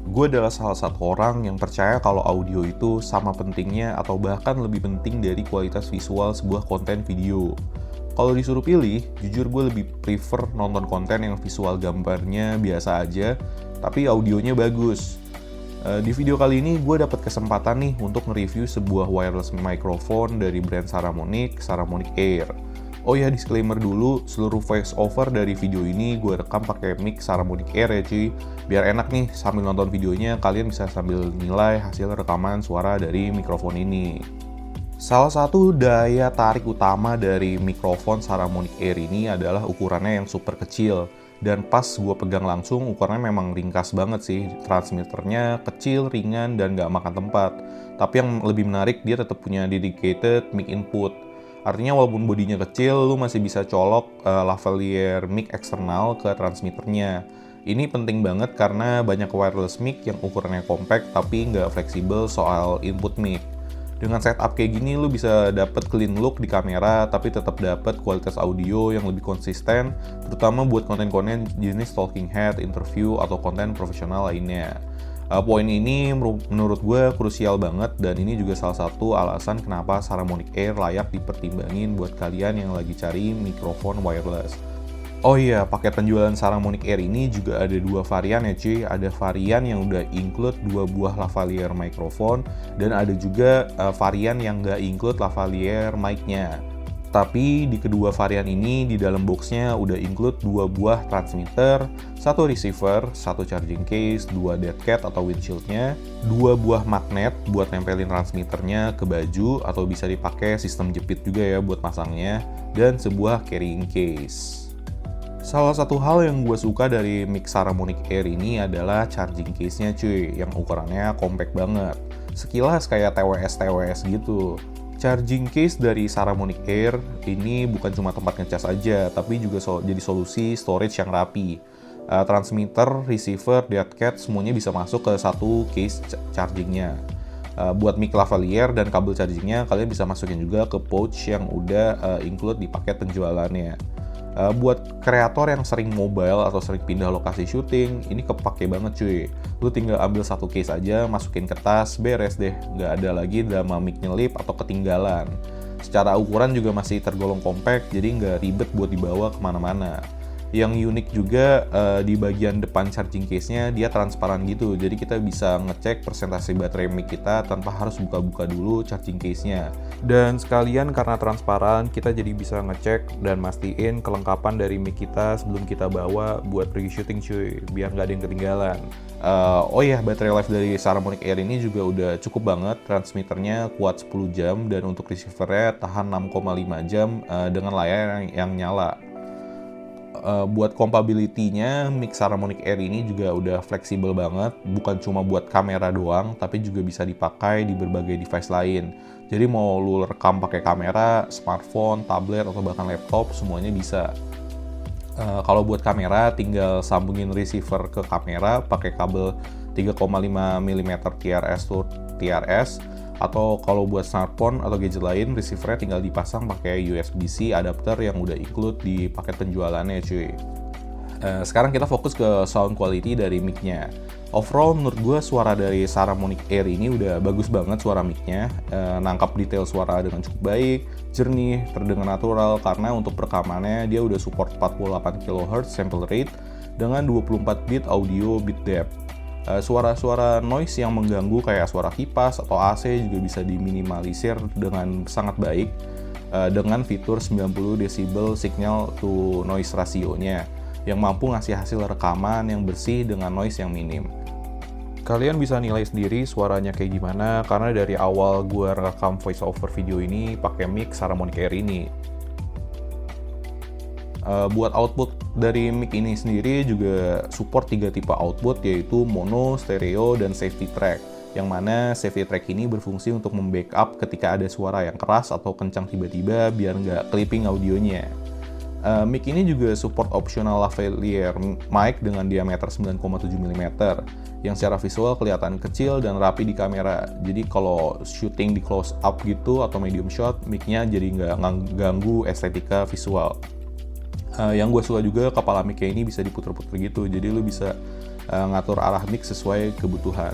Gue adalah salah satu orang yang percaya kalau audio itu sama pentingnya atau bahkan lebih penting dari kualitas visual sebuah konten video. Kalau disuruh pilih, jujur gue lebih prefer nonton konten yang visual gambarnya biasa aja, tapi audionya bagus. Di video kali ini gue dapat kesempatan nih untuk nge-review sebuah wireless microphone dari brand Saramonic Air. Oh ya, disclaimer dulu, seluruh voice over dari video ini gue rekam pakai mic Saramonic Air ya cuy. Biar enak nih, sambil nonton videonya kalian bisa sambil nilai hasil rekaman suara dari mikrofon ini. Salah satu daya tarik utama dari mikrofon Saramonic Air ini adalah ukurannya yang super kecil. Dan pas gue pegang langsung, ukurannya memang ringkas banget sih. Transmitternya kecil, ringan, dan gak makan tempat. Tapi yang lebih menarik, dia tetap punya dedicated mic input. Artinya walaupun bodinya kecil, lu masih bisa colok lavalier mic eksternal ke transmitternya. Ini penting banget karena banyak wireless mic yang ukurannya compact tapi nggak fleksibel soal input mic. Dengan setup kayak gini, lu bisa dapet clean look di kamera tapi tetap dapet kualitas audio yang lebih konsisten, terutama buat konten-konten jenis talking head, interview, atau konten profesional lainnya. Poin ini menurut gue krusial banget dan ini juga salah satu alasan kenapa Saramonic Air layak dipertimbangin buat kalian yang lagi cari mikrofon wireless. Oh iya, paket penjualan Saramonic Air ini juga ada dua varian ya cuy. Ada varian yang udah include 2 buah lavalier microphone dan ada juga varian yang nggak include lavalier mic-nya. Tapi di kedua varian ini di dalam boxnya udah include 2 buah transmitter, 1 receiver, 1 charging case, 2 dead cat atau windshieldnya, 2 buah magnet buat nempelin transmitternya ke baju atau bisa dipakai sistem jepit juga ya buat pasangnya, dan sebuah carrying case. Salah satu hal yang gue suka dari mic Saramonic Air ini adalah charging case-nya cuy, yang ukurannya compact banget. Sekilas kayak TWS gitu. Charging case dari Saramonic Air ini bukan cuma tempat ngecas aja, tapi juga jadi solusi storage yang rapi. Transmitter, receiver, dead cat semuanya bisa masuk ke satu case chargingnya. Buat mic lavalier dan kabel chargingnya kalian bisa masukin juga ke pouch yang udah include di paket penjualannya. Buat kreator yang sering mobile atau sering pindah lokasi syuting, ini kepake banget cuy. Lu tinggal ambil satu case aja, masukin ke tas, beres deh. Nggak ada lagi drama mic nyelip atau ketinggalan. Secara ukuran juga masih tergolong compact, jadi nggak ribet buat dibawa kemana-mana. Yang unik juga di bagian depan charging case-nya dia transparan gitu, jadi kita bisa ngecek persentase baterai mic kita tanpa harus buka-buka dulu charging case-nya. Dan sekalian karena transparan, kita jadi bisa ngecek dan mastiin kelengkapan dari mic kita sebelum kita bawa buat pergi syuting cuy, biar nggak ada yang ketinggalan. Oh iya, baterai life dari Saramonic Air ini juga udah cukup banget, transmitternya kuat 10 jam dan untuk receivernya tahan 6,5 jam dengan layar yang nyala. Buat compatibility-nya, mic Saramonic Air ini juga udah fleksibel banget, bukan cuma buat kamera doang, tapi juga bisa dipakai di berbagai device lain. Jadi mau lu rekam pakai kamera, smartphone, tablet, atau bahkan laptop, semuanya bisa. Kalau buat kamera, tinggal sambungin receiver ke kamera pakai kabel 3,5 mm TRS to TRS, atau kalau buat smartphone atau gadget lain, receivernya tinggal dipasang pakai USB-C adapter yang udah include di paket penjualannya cuy. Sekarang kita fokus ke sound quality dari mic-nya. Overall menurut gue suara dari Saramonic Air ini udah bagus banget suara mic-nya. Nangkap detail suara dengan cukup baik, jernih, terdengar natural karena untuk perekamannya dia udah support 48 kHz sample rate dengan 24 bit audio bit depth. Suara-suara noise yang mengganggu kayak suara kipas atau AC juga bisa diminimalisir dengan sangat baik dengan fitur 90 decibel signal to noise ratio-nya yang mampu ngasih hasil rekaman yang bersih dengan noise yang minim. Kalian bisa nilai sendiri suaranya kayak gimana karena dari awal gue rekam voice over video ini pakai mic Saramonic Air ini. Buat output dari mic ini sendiri juga support 3 tipe output, yaitu mono, stereo, dan safety track. Yang mana safety track ini berfungsi untuk membackup ketika ada suara yang keras atau kencang tiba-tiba biar nggak clipping audionya. Mic ini juga support optional lavalier mic dengan diameter 9,7 mm yang secara visual kelihatan kecil dan rapi di kamera. Jadi kalau shooting di close up gitu atau medium shot, mic-nya jadi nggak ganggu estetika visual. Yang gue suka juga kepala mic-nya ini bisa diputer-puter gitu, jadi lu bisa ngatur arah mic sesuai kebutuhan.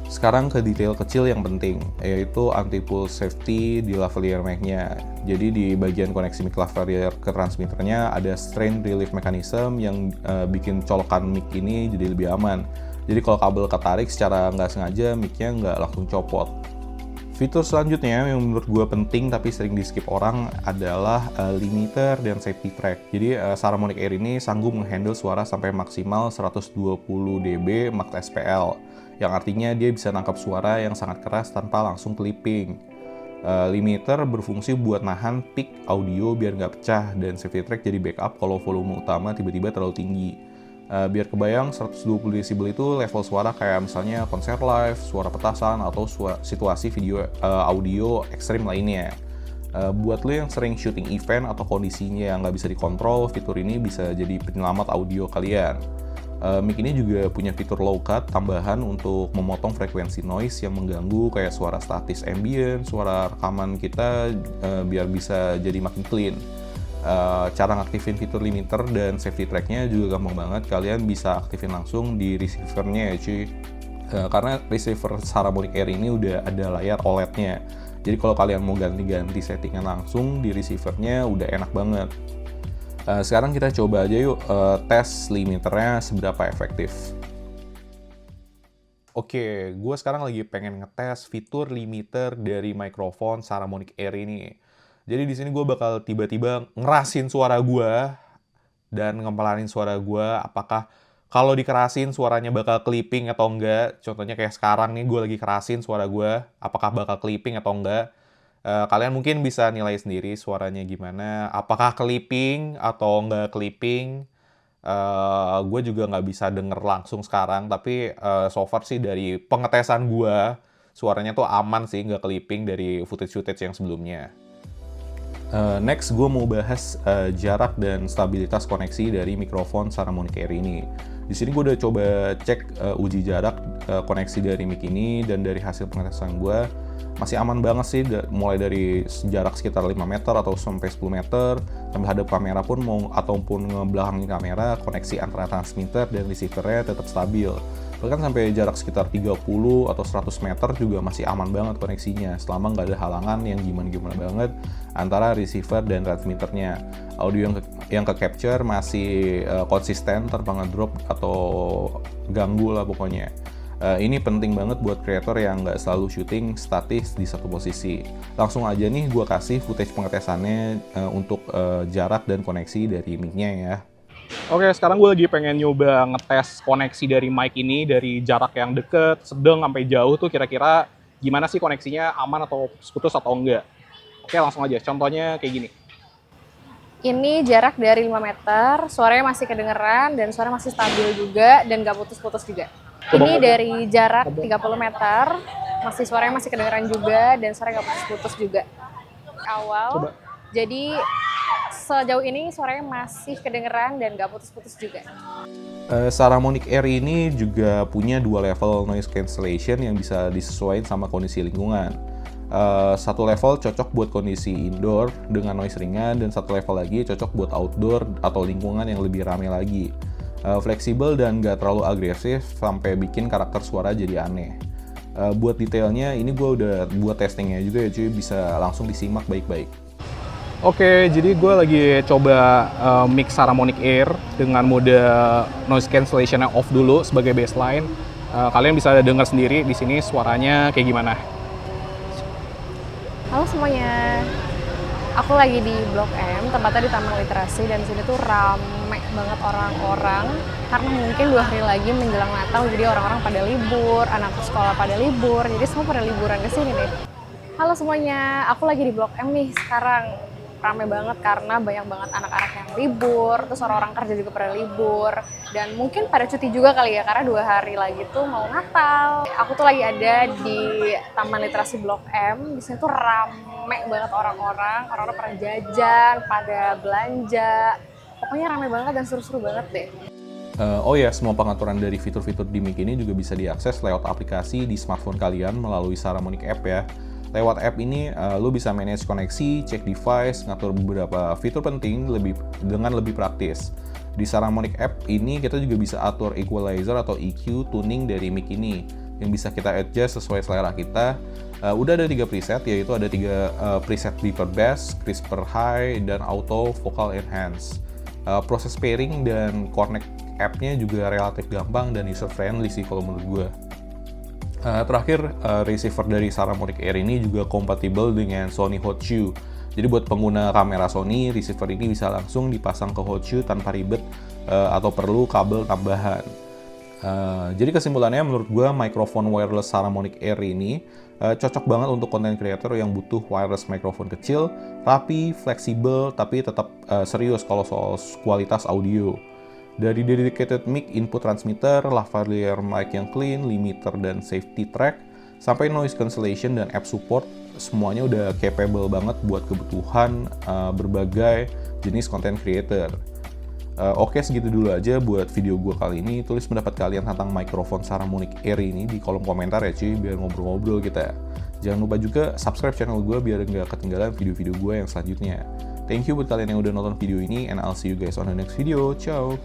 Sekarang ke detail kecil yang penting, yaitu anti-pulse safety di lavalier mic-nya. Jadi di bagian koneksi mic lavalier ke transmitternya ada strain relief mechanism yang bikin colokan mic ini jadi lebih aman. Jadi kalau kabel ketarik secara nggak sengaja, mic-nya nggak langsung copot. Fitur selanjutnya yang menurut gue penting tapi sering di-skip orang adalah limiter dan safety track. Jadi Saramonic Air ini sanggup menghandle suara sampai maksimal 120 dB max SPL, yang artinya dia bisa nangkap suara yang sangat keras tanpa langsung clipping. Limiter berfungsi buat nahan peak audio biar nggak pecah, dan safety track jadi backup kalau volume utama tiba-tiba terlalu tinggi. Biar kebayang 120 desibel itu level suara kayak misalnya konser live, suara petasan, atau situasi video audio ekstrim lainnya. Buat lo yang sering syuting event atau kondisinya yang nggak bisa dikontrol, fitur ini bisa jadi penyelamat audio kalian. Mic ini juga punya fitur low cut tambahan untuk memotong frekuensi noise yang mengganggu kayak suara statis ambient, suara rekaman kita biar bisa jadi makin clean. Cara ngaktifin fitur limiter dan safety track-nya juga gampang banget. Kalian bisa aktifin langsung di receiver-nya ya cuy. Karena receiver Saramonic Air ini udah ada layar OLED-nya. Jadi kalau kalian mau ganti-ganti settingan langsung di receiver-nya udah enak banget. Sekarang kita coba aja yuk tes limiternya seberapa efektif. Oke, gue sekarang lagi pengen ngetes fitur limiter dari mikrofon Saramonic Air ini. Jadi di sini gue bakal tiba-tiba ngerasin suara gue dan ngempelanin suara gue. Apakah kalau dikerasin suaranya bakal clipping atau enggak? Contohnya kayak sekarang nih gue lagi kerasin suara gue, apakah bakal clipping atau enggak? Kalian mungkin bisa nilai sendiri suaranya gimana. Apakah clipping atau enggak clipping? Gue juga nggak bisa denger langsung sekarang, tapi so far sih dari pengetesan gue, suaranya tuh aman sih, nggak clipping dari footage-footage yang sebelumnya. Next, gue mau bahas jarak dan stabilitas koneksi dari mikrofon Saramonic Air ini. Di sini gue udah coba cek uji jarak koneksi dari mic ini, dan dari hasil pengetesan gue masih aman banget sih, mulai dari jarak sekitar 5 meter atau sampai 10 meter, sambil hadap kamera pun ataupun ngebelakangin kamera, koneksi antara transmitter dan receiver-nya tetap stabil. Bahkan sampai jarak sekitar 30 atau 100 meter juga masih aman banget koneksinya, selama nggak ada halangan yang gimana-gimana banget antara receiver dan transmitternya. Audio yang ke-capture masih konsisten tanpa ngedrop atau ganggu lah pokoknya. Ini penting banget buat kreator yang nggak selalu syuting statis di satu posisi. Langsung aja nih gue kasih footage pengetesannya untuk jarak dan koneksi dari mic-nya ya. Oke, sekarang gue lagi pengen nyoba ngetes koneksi dari mic ini dari jarak yang deket, sedang, sampai jauh tuh kira-kira gimana sih koneksinya, aman atau putus-putus atau enggak. Oke, langsung aja. Contohnya kayak gini. Ini jarak dari 5 meter, suaranya masih kedengeran dan suara masih stabil juga dan nggak putus-putus juga. Ini dari jarak 30 meter, suaranya masih kedengeran juga dan suaranya nggak putus-putus juga. Awal, jadi sejauh ini suaranya masih kedengeran dan nggak putus-putus juga. Saramonic Air ini juga punya 2 level noise cancellation yang bisa disesuaikan sama kondisi lingkungan. Satu level cocok buat kondisi indoor dengan noise ringan, dan satu level lagi cocok buat outdoor atau lingkungan yang lebih ramai lagi. Fleksibel dan gak terlalu agresif sampai bikin karakter suara jadi aneh. Buat detailnya ini gue udah buat testingnya juga ya cuy, bisa langsung disimak baik-baik. Oke, jadi gue lagi coba mic Saramonic Air dengan mode noise cancellation-nya off dulu sebagai baseline. Kalian bisa dengar sendiri di sini suaranya kayak gimana. Halo semuanya, aku lagi di Blok M, tempatnya di Taman Literasi, dan di sini tuh rame banget orang-orang karena mungkin 2 hari lagi menjelang Natal, jadi orang-orang pada libur, anak sekolah pada libur, jadi semua pada liburan ke sini deh. Halo semuanya, aku lagi di Blok M nih sekarang. Rame banget karena banyak banget anak-anak yang libur, terus orang-orang kerja juga pada libur, dan mungkin pada cuti juga kali ya, karena 2 hari lagi tuh mau Natal. Aku tuh lagi ada di Taman Literasi Blok M, di sini tuh rame banget orang-orang pada jajan, pada belanja, pokoknya rame banget dan seru-seru banget deh. Oh ya, semua pengaturan dari fitur-fitur di mic ini juga bisa diakses lewat aplikasi di smartphone kalian melalui Saramonic App ya. Lewat app ini, lo bisa manage koneksi, cek device, ngatur beberapa fitur penting dengan lebih praktis. Di Saramonic app ini kita juga bisa atur equalizer atau EQ tuning dari mic ini yang bisa kita adjust sesuai selera kita. Udah ada 3 preset, yaitu ada 3 preset deeper bass, crisper high, dan auto vocal enhance. Proses pairing dan connect app-nya juga relatif gampang dan user friendly sih kalau menurut gue. Terakhir, receiver dari Saramonic Air ini juga kompatibel dengan Sony Hot Shoe. Jadi buat pengguna kamera Sony, receiver ini bisa langsung dipasang ke Hot Shoe tanpa ribet atau perlu kabel tambahan. Jadi kesimpulannya menurut gue mikrofon wireless Saramonic Air ini cocok banget untuk content creator yang butuh wireless mikrofon kecil, rapi, fleksibel, tapi tetap serius kalau soal kualitas audio. Dari dedicated mic input transmitter, lavalier mic yang clean, limiter dan safety track, sampai noise cancellation dan app support, semuanya udah capable banget buat kebutuhan berbagai jenis content creator. Oke, segitu dulu aja buat video gue kali ini. Tulis pendapat kalian tentang mikrofon Saramonic Air ini di kolom komentar ya cuy, biar ngobrol-ngobrol kita. Jangan lupa juga subscribe channel gue biar nggak ketinggalan video-video gue yang selanjutnya. Thank you buat kalian yang udah nonton video ini, and I'll see you guys on the next video. Ciao!